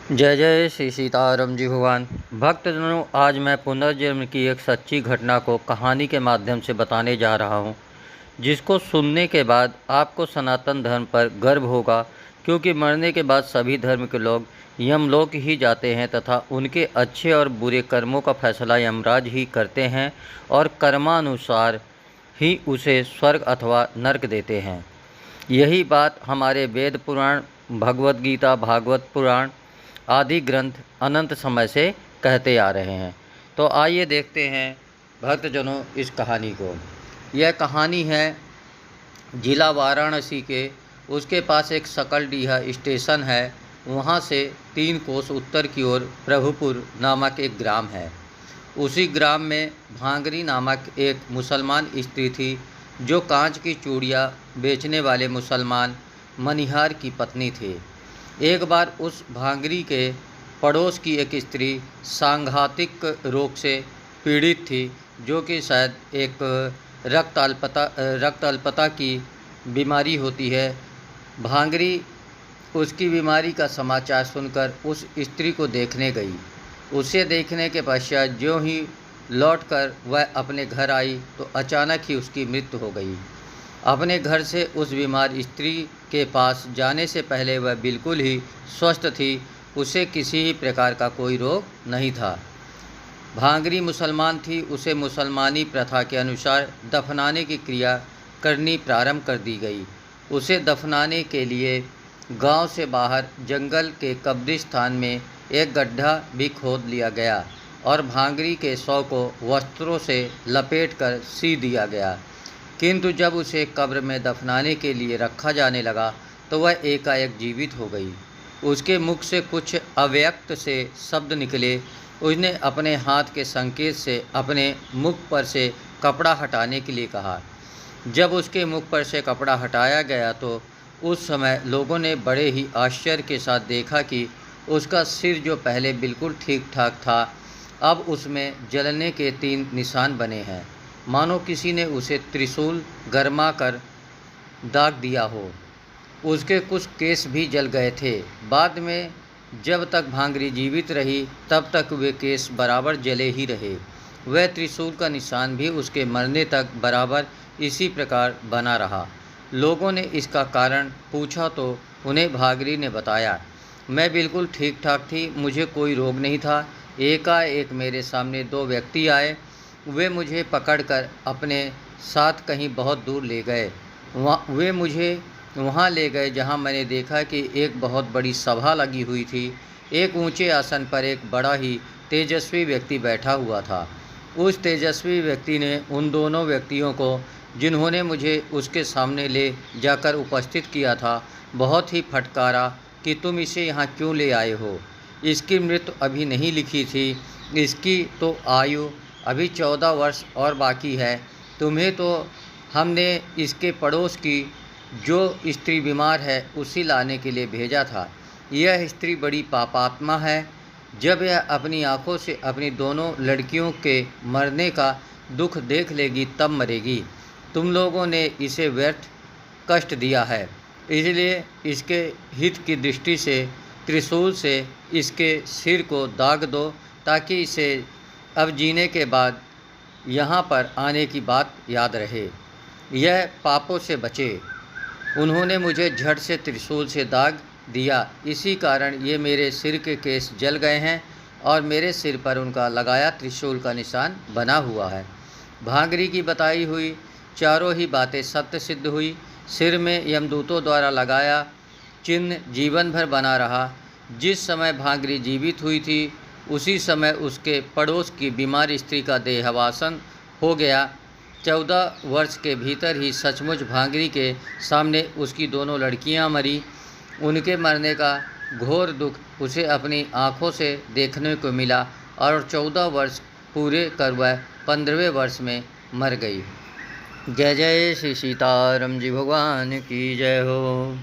जय जय श्री सीताराम जी भगवान। भक्तजनों, आज मैं पुनर्जन्म की एक सच्ची घटना को कहानी के माध्यम से बताने जा रहा हूँ, जिसको सुनने के बाद आपको सनातन धर्म पर गर्व होगा, क्योंकि मरने के बाद सभी धर्म के लोग यमलोक ही जाते हैं तथा उनके अच्छे और बुरे कर्मों का फैसला यमराज ही करते हैं और कर्मानुसार ही उसे स्वर्ग अथवा नरक देते हैं। यही बात हमारे वेद पुराण, भगवद गीता, भागवत पुराण आदि ग्रंथ अनंत समय से कहते आ रहे हैं। तो आइए देखते हैं भक्तजनों इस कहानी को। यह कहानी है जिला वाराणसी के, उसके पास एक सकलडीहा स्टेशन है। वहाँ से 3 कोस उत्तर की ओर प्रभुपुर नामक एक ग्राम है। उसी ग्राम में भांगरी नामक एक मुसलमान स्त्री थी, जो कांच की चूड़ियाँ बेचने वाले मुसलमान मनिहार की पत्नी थी। एक बार उस भांगरी के पड़ोस की एक स्त्री सांघातिक रोग से पीड़ित थी, जो कि शायद एक रक्त अल्पता की बीमारी होती है। भांगरी उसकी बीमारी का समाचार सुनकर उस स्त्री को देखने गई। उसे देखने के पश्चात ज्यों ही लौटकर वह अपने घर आई तो अचानक ही उसकी मृत्यु हो गई। अपने घर से उस बीमार स्त्री के पास जाने से पहले वह बिल्कुल ही स्वस्थ थी। उसे किसी ही प्रकार का कोई रोग नहीं था। भांगरी मुसलमान थी। उसे मुसलमानी प्रथा के अनुसार दफनाने की क्रिया करनी प्रारंभ कर दी गई। उसे दफनाने के लिए गांव से बाहर जंगल के कब्रिस्तान में एक गड्ढा भी खोद लिया गया और भांगरी के शव को वस्त्रों से लपेटकर सी दिया गया। किंतु जब उसे कब्र में दफनाने के लिए रखा जाने लगा तो वह एकाएक जीवित हो गई। उसके मुख से कुछ अव्यक्त से शब्द निकले। उसने अपने हाथ के संकेत से अपने मुख पर से कपड़ा हटाने के लिए कहा। जब उसके मुख पर से कपड़ा हटाया गया तो उस समय लोगों ने बड़े ही आश्चर्य के साथ देखा कि उसका सिर, जो पहले बिल्कुल ठीक ठाक था, अब उसमें जलने के 3 निशान बने हैं, मानो किसी ने उसे त्रिशूल गरमा कर दाग दिया हो। उसके कुछ केस भी जल गए थे। बाद में जब तक भांगरी जीवित रही तब तक वे केस बराबर जले ही रहे। वह त्रिशूल का निशान भी उसके मरने तक बराबर इसी प्रकार बना रहा। लोगों ने इसका कारण पूछा तो उन्हें भांगरी ने बताया, मैं बिल्कुल ठीक ठाक थी, मुझे कोई रोग नहीं था। एकाएक मेरे सामने 2 व्यक्ति आए। वे मुझे पकड़कर अपने साथ कहीं बहुत दूर ले गए। वे मुझे वहाँ ले गए जहाँ मैंने देखा कि एक बहुत बड़ी सभा लगी हुई थी। एक ऊंचे आसन पर एक बड़ा ही तेजस्वी व्यक्ति बैठा हुआ था। उस तेजस्वी व्यक्ति ने उन दोनों व्यक्तियों को, जिन्होंने मुझे उसके सामने ले जाकर उपस्थित किया था, बहुत ही फटकारा कि तुम इसे यहाँ क्यों ले आए हो? इसकी मृत्यु अभी नहीं लिखी थी, इसकी तो आयु अभी 14 वर्ष और बाकी है। तुम्हें तो हमने इसके पड़ोस की जो स्त्री बीमार है उसी लाने के लिए भेजा था। यह स्त्री बड़ी पापात्मा है। जब यह अपनी आंखों से अपनी दोनों लड़कियों के मरने का दुख देख लेगी तब मरेगी। तुम लोगों ने इसे व्यर्थ कष्ट दिया है, इसलिए इसके हित की दृष्टि से त्रिशूल से इसके सिर को दाग दो, ताकि इसे अब जीने के बाद यहाँ पर आने की बात याद रहे, यह पापों से बचे। उन्होंने मुझे झट से त्रिशूल से दाग दिया, इसी कारण ये मेरे सिर के केस जल गए हैं और मेरे सिर पर उनका लगाया त्रिशूल का निशान बना हुआ है। भांगरी की बताई हुई चारों ही बातें सत्य सिद्ध हुई। सिर में यमदूतों द्वारा लगाया चिन्ह जीवन भर बना रहा। जिस समय भांगरी जीवित हुई थी उसी समय उसके पड़ोस की बीमार स्त्री का देहावसान हो गया। 14 वर्ष के भीतर ही सचमुच भांगरी के सामने उसकी दोनों लड़कियां मरी। उनके मरने का घोर दुख उसे अपनी आँखों से देखने को मिला और 14 वर्ष पूरे कर वह 15वें वर्ष में मर गई। जय जय श्री सीताराम जी भगवान की जय हो।